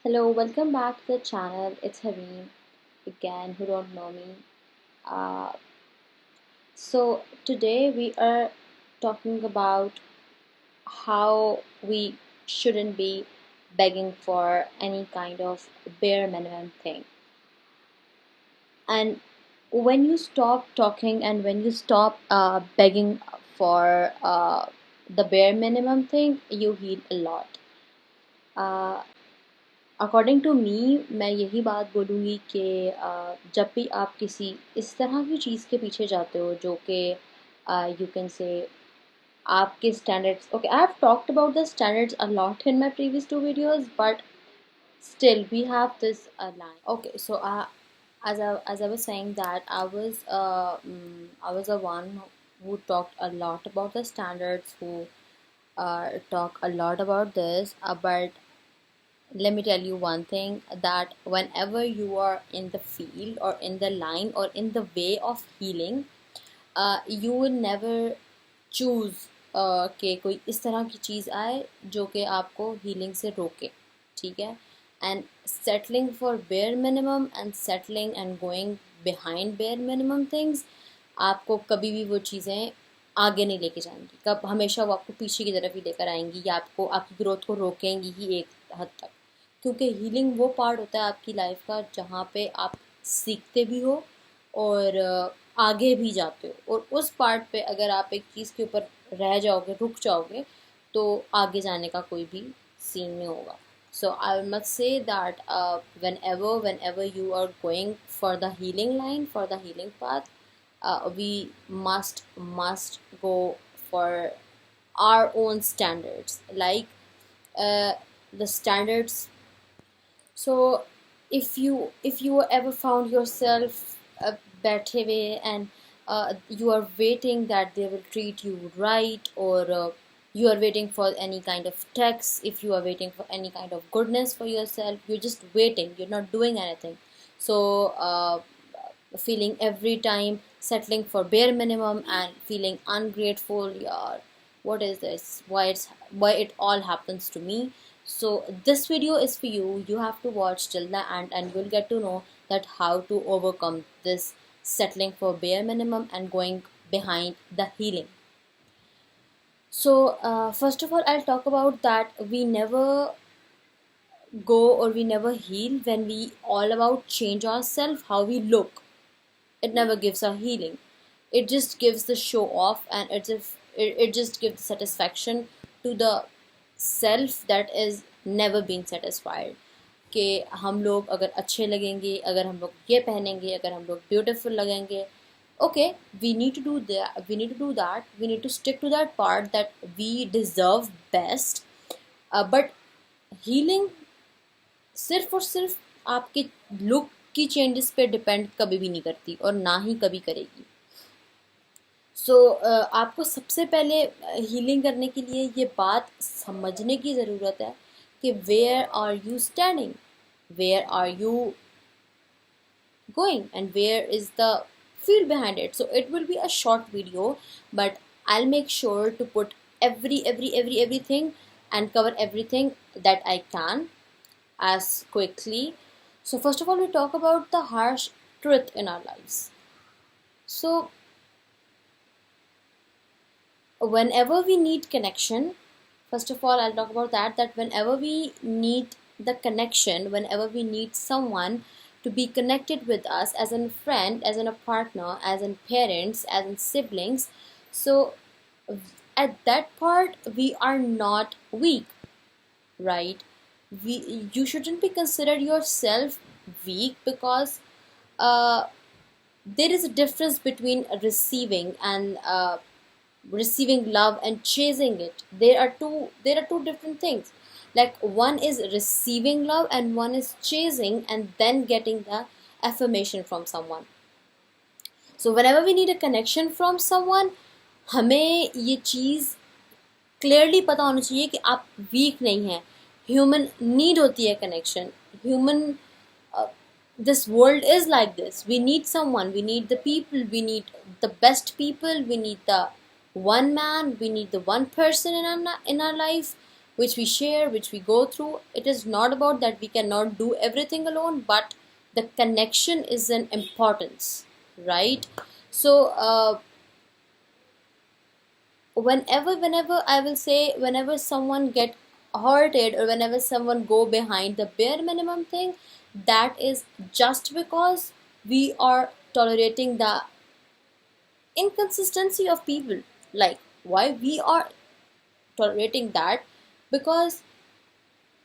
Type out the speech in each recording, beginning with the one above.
Hello, welcome back to the channel. It's Haveem again, who don't know me. Uh, so today we are talking about how we shouldn't be begging for any kind of bare minimum thing. And when you stop talking and when you stop begging for the bare minimum thing, you heal a lot. Uh, according to me मैं यही बात बोलूँगी कि जब भी आप किसी इस तरह की चीज़ के पीछे जाते हो जो कि यू कैन से आपके standards okay I have talked about the standards a lot in my previous two videos but still we have this line. Okay, so as I was saying that I was the one who talked a lot about the standards, who talk a lot about this, but let me tell you one thing, that whenever you are in the field or in the line or in the way of healing, you will never choose कि कोई इस तरह की चीज़ आए जो कि आपको healing से रोके. ठीक है. And settling for bare minimum and settling and going behind bare minimum things आपको कभी भी वो चीज़ें आगे नहीं लेके जाएंगी. कब हमेशा वो आपको पीछे की तरफ ही लेकर आएंगी या आपको आपकी ग्रोथ को रोकेंगी ही एक हद तक. क्योंकि हीलिंग वो पार्ट होता है आपकी लाइफ का जहाँ पे आप सीखते भी हो और आगे भी जाते हो. और उस पार्ट पे अगर आप एक चीज़ के ऊपर रह जाओगे, रुक जाओगे, तो आगे जाने का कोई भी सीन नहीं होगा. So I must say that whenever you are going for the healing line, for the healing path, we must go for our own standards, like the standards. So if you ever found yourself बैठे हुए and you are waiting that they will treat you right, or you are waiting for any kind of text, if you are waiting for any kind of goodness for yourself, you're just waiting, you're not doing anything. So feeling every time settling for bare minimum and feeling ungrateful, yeah, what is this, why it all happens to me. So this video is for you. You have to watch till the end and you'll get to know that how to overcome this settling for bare minimum and going behind the healing. So first of all, I'll talk about that we never go or we never heal when we all about change ourselves, how we look. It never gives a healing. It just gives the show off, and it just gives satisfaction to the self that is never being satisfied. कि हम लोग अगर अच्छे लगेंगे, अगर हम लोग ये पहनेंगे, अगर हम लोग ब्यूटीफुल लगेंगे, okay, we need to stick to that part that we deserve best. But healing सिर्फ और सिर्फ आपके लुक की चेंजेस पे डिपेंड कभी भी नहीं करती और ना ही कभी करेगी. सो आपको सबसे पहले हीलिंग करने के लिए ये बात समझने की ज़रूरत है कि where are you standing, where are you going and where is the feel behind it. So it will be a short video, but I'll make sure to put everything and cover everything that I can as quickly. So first of all, we talk about the harsh truth in our lives. So whenever we need connection, first of all, I'll talk about that whenever we need the connection, whenever we need someone to be connected with us as a friend, as in a partner, as in parents, as in siblings, so at that part we are not weak, right? You shouldn't be considered yourself weak, because uh, there is a difference between receiving and receiving love and chasing it. There are two different things. Like, one is receiving love and one is chasing and then getting the affirmation from someone. So whenever we need a connection from someone, हमें ये चीज़ clearly पता होना चाहिए कि आप week नहीं हैं. Human need होती है connection. Human this world is like this. We need someone, we need the people, we need the best people, we need the one man, we need the one person in our life which we share, which we go through. It is not about that we cannot do everything alone, but the connection is an importance, right? So whenever I will say, whenever someone get hurted or whenever someone go behind the bare minimum thing, that is just because we are tolerating the inconsistency of people. Like, why we are tolerating that? Because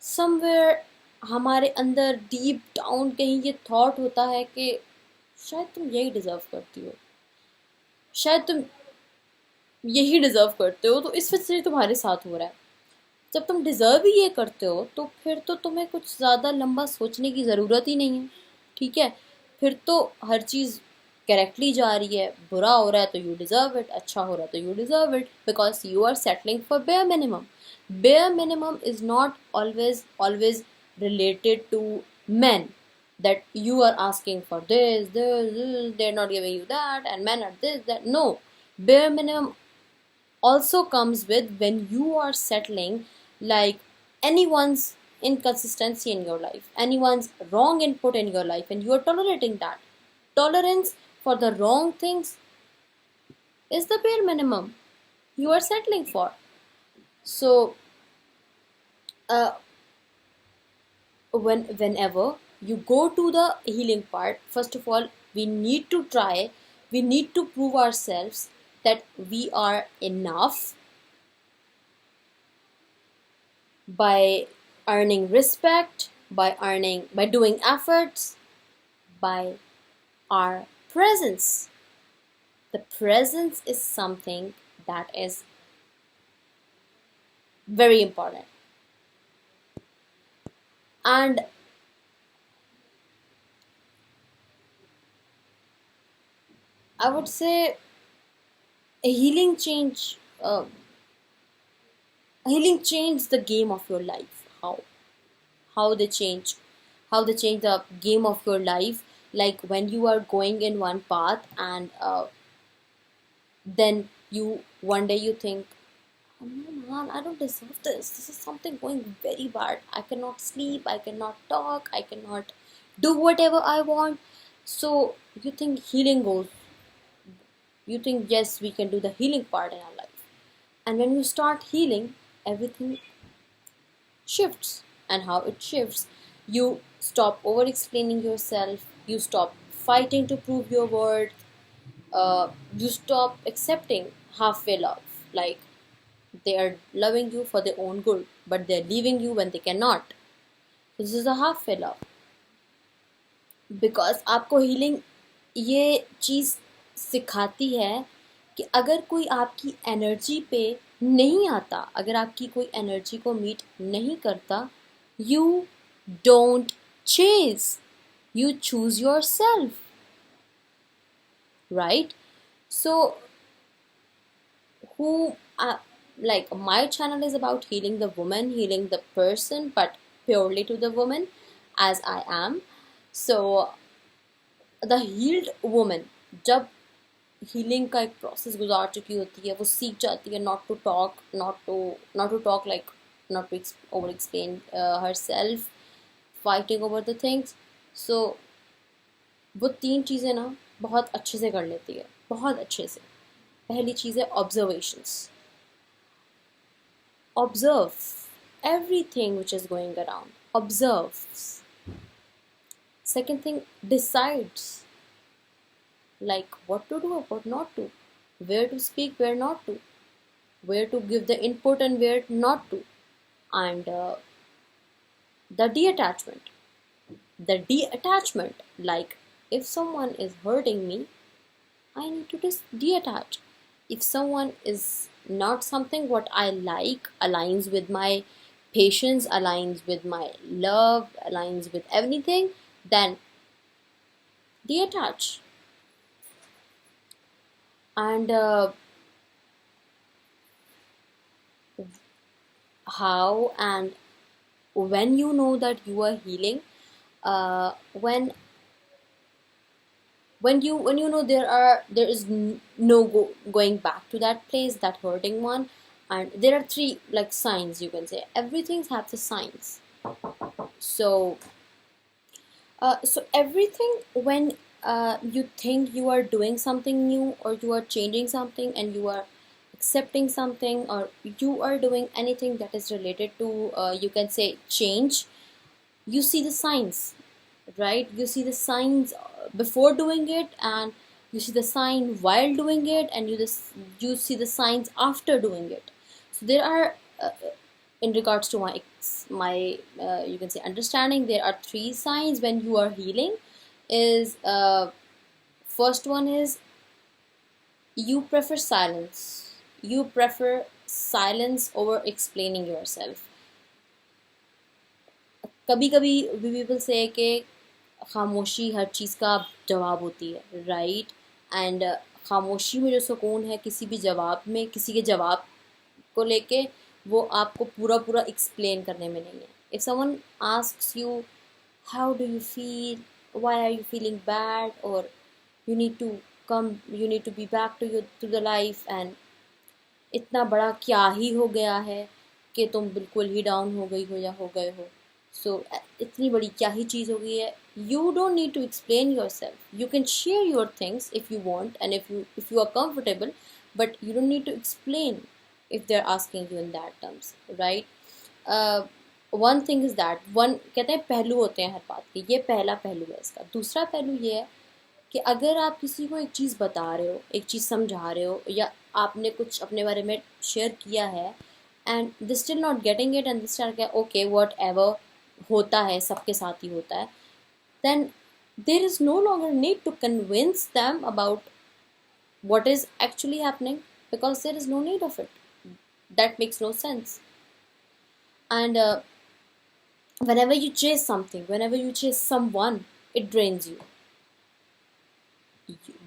somewhere हमारे अंदर deep down कहीं ये thought होता है कि शायद तुम यही डिजर्व करती हो, शायद तुम यही डिजर्व करते हो, तो इस वजह से तुम्हारे साथ हो रहा है। जब तुम डिजर्व ही ये करते हो तो फिर तो तुम्हें कुछ ज़्यादा लंबा सोचने की ज़रूरत ही नहीं है, ठीक है? फिर तो हर चीज़ करेक्टली जा रही है। बुरा हो रहा है तो यू डिजर्व इट, अच्छा हो रहा है तो you deserve it, because you are settling for bare minimum. Bare minimum is not always related to men, that you are asking for this, they're not giving you that, and men are this, that. No, bare minimum also comes with when you are settling, like, anyone's inconsistency in your life, anyone's wrong input in your life, and you are tolerating that. Tolerance for the wrong things is the bare minimum you are settling for. So uh, whenever you go to the healing part, first of all, we need to prove ourselves that we are enough by earning respect, by doing efforts, by our presence. The presence is something that is very important. And I would say healing change uh, healing changed the game of your life. How they change, how they change the game of your life. Like, when you are going in one path, and then you one day you think, oh, no man, I don't deserve this is something going very bad, I cannot sleep, I cannot talk, I cannot do whatever I want. So you think healing goes, you think, yes, we can do the healing part in our life. And when you start healing, everything shifts. And how it shifts: you stop over explaining yourself, you stop fighting to prove your worth, you stop accepting halfway love. Like, they are loving you for their own good, but they're leaving you when they cannot. This is a halfway love. Because आपको healing ये चीज़ सिखाती है कि अगर कोई आपकी energy पे नहीं आता, अगर आपकी कोई एनर्जी को मीट नहीं करता, you don't chase, you choose yourself, right? So who like, my channel is about healing the woman, healing the person, but purely to the woman, as I am. So the healed women जब healing का एक process गुजार चुकी होती है, वो सीख जाती है not to talk, not to talk, like not to over explain herself, fighting over the things. So वो तीन चीज़ें ना बहुत अच्छे से कर लेती है, बहुत अच्छे से. पहली चीज़ है observations. Observe everything which is going around. Observes. Second thing, decides, like, what to do, what not to, where to speak, where not to, where to give the input and where not to. And the detachment. The detachment, like, if someone is hurting me, I need to just detach. If someone is not something what I like, aligns with my patience, aligns with my love, aligns with everything, then detach. And how and when you know that you are healing, uh, when when you know there is no going back to that place, that hurting one, and there are three like signs, you can say everything has the signs. So so everything, when you think you are doing something new, or you are changing something, and you are accepting something, or you are doing anything that is related to you can say change, you see the signs, right? You see the signs before doing it, and you see the sign while doing it, and you see the signs after doing it. So there are in regards to my you can say understanding, there are three signs when you are healing. Is first one is you prefer silence. You prefer silence over explaining yourself. कभी कभी we people say कि खामोशी हर चीज़ का जवाब होती है, right? And खामोशी में जो सुकून है किसी भी जवाब में, किसी के जवाब को लेके, वो आपको पूरा पूरा एक्सप्लेन करने में नहीं है. If someone asks you how do you feel, why are you feeling bad, और you need to come, you need to be back to the life, and इतना बड़ा क्या ही हो गया है कि तुम बिल्कुल ही डाउन हो गई हो या हो गए हो. सो इतनी बड़ी क्या ही चीज़ हो गई है. You don't need to explain yourself. You can share your things if you want, and if you are comfortable, but you don't need to explain if they're asking you in that terms, right? uh, one thing is that one, कहते हैं पहलू होते हैं हर बात के, ये पहला पहलू है इसका. दूसरा पहलू ये है कि अगर आप किसी को एक चीज़ बता रहे हो, एक चीज़ समझा रहे हो, या आपने कुछ अपने बारे में शेयर किया है, and they still not getting it, and they start क्या, ओके वॉट एवर, होता है, सबके साथ ही होता है, then there is no longer need to convince them about what is actually happening, because there is no need of it. That makes no sense. And whenever you chase something, whenever you chase someone, it drains you.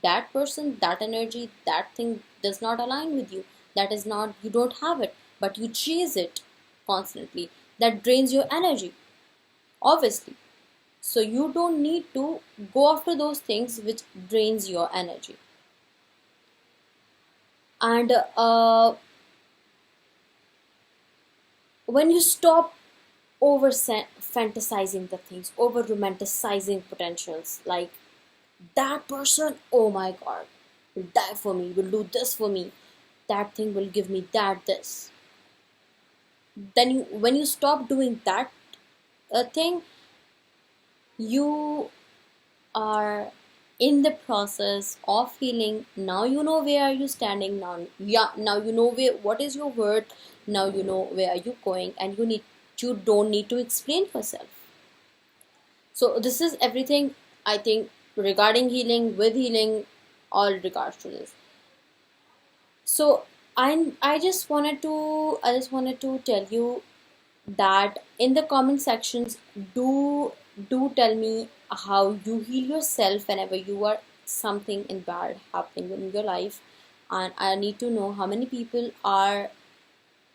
That person, that energy, that thing does not align with you. That is not, you don't have it, but you chase it constantly. That drains your energy, obviously. So you don't need to go after those things which drains your energy. And when you stop over fantasizing the things, over romanticizing potentials, like that person, oh my god, will die for me, will do this for me, that thing will give me that this. Then when you stop doing that thing, you are in the process of healing. Now you know where are you standing now. Yeah, now you know where, what is your worth. Now you know where are you going, and you don't need to explain yourself. So this is everything, I think, regarding healing, with healing, all regards to this. So I just wanted to tell you that in the comment sections, do tell me how you heal yourself whenever you are something in bad happening in your life. And I need to know how many people are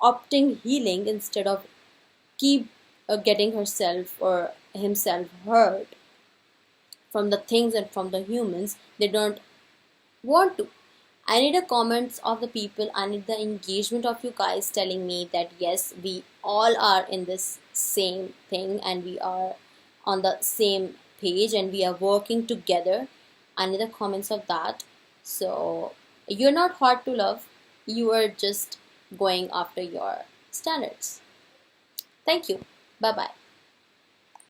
opting healing instead of keep getting herself or himself hurt from the things and from the humans they don't want to. I need the comments of the people. I need the engagement of you guys telling me that yes, we all are in this same thing, and we are on the same page, and we are working together. I need the comments of that. So you're not hard to love. You are just going after your standards. Thank you. Bye bye.